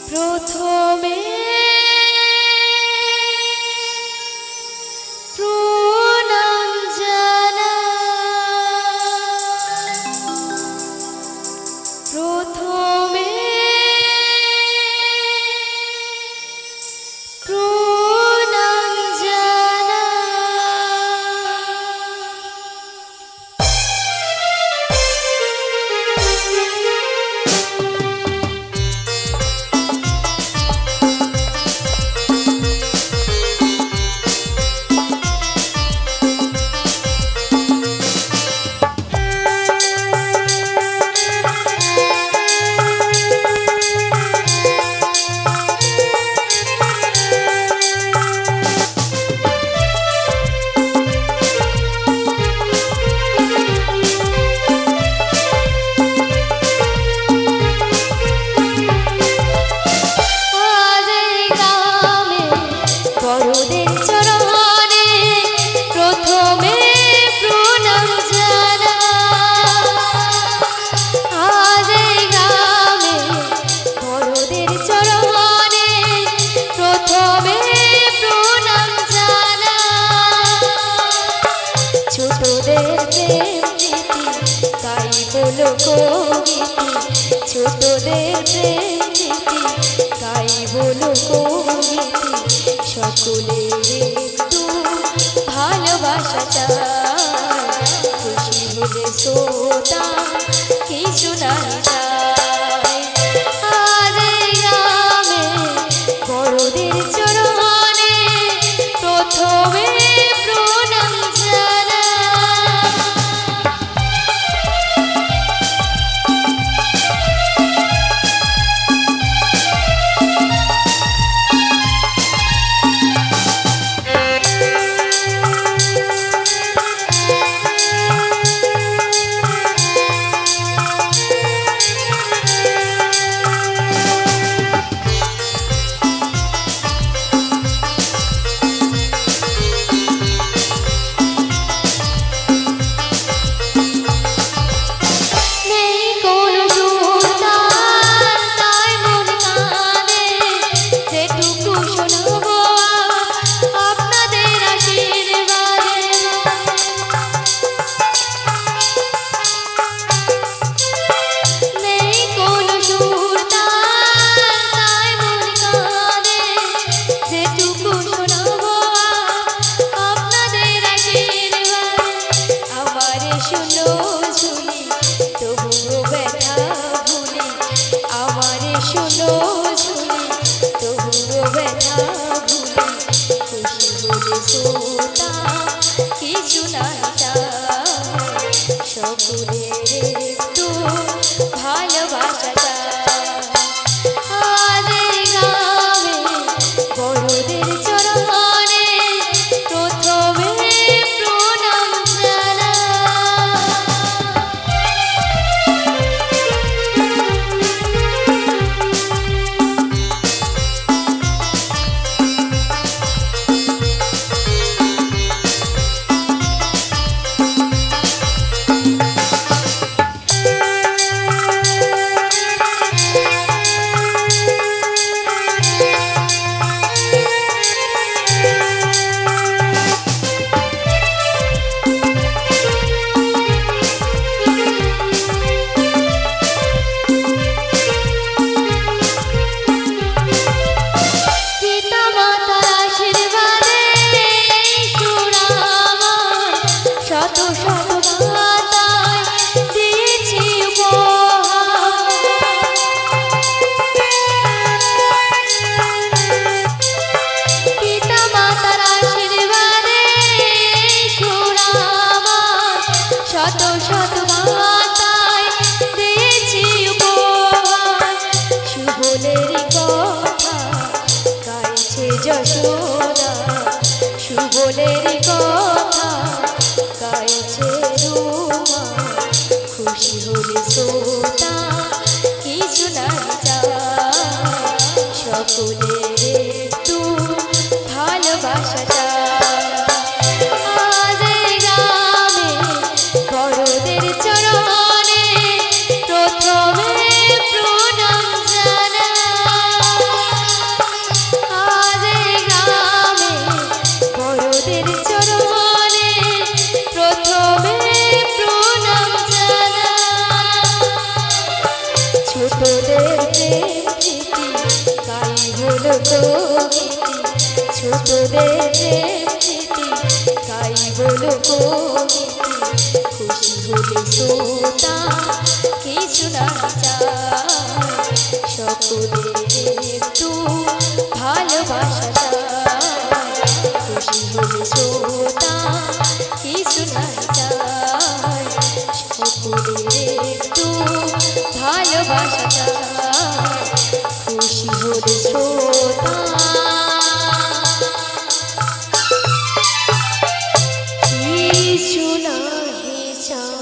প্রথমে প্রণাম জানাই, প্রথমে প্রণাম ছোটদের প্রেমীতি গাইব লোকগীতি, সকলের একটু ভালোবাসা চাই, খুশি হলে শ্রোতা কিছু না চাই। আজ এই গ্রামে বড়দের চরণে প্রথমে প্রণাম জানাই। কিছু না সকলের একটু ভালোবাসা আজ এই গ্রামে বড়দের চরণে প্রথমে প্রণাম জানাই। যশোদা সুবলের কথা গাইছে রুমা, খুশি হলে শ্রোতা কিছু না চাই, সকলের একটু ভালোবাসা আজ এই গ্রামে বড়দের চরণে প্রথমে প্রণাম জানাই। কবিতি ছোটদের প্রেম প্রীতি গাইব লোকগীতি খুশি হলে শ্রোতা কিছু না চায় সকলের একটু ভালোবাসা চায় খুশি হলে শ্রোতা কিছু না চায় সকলের একটু ভালোবাসা চায় খুশি হলে শ্রোতা কিছু নাহি চায়।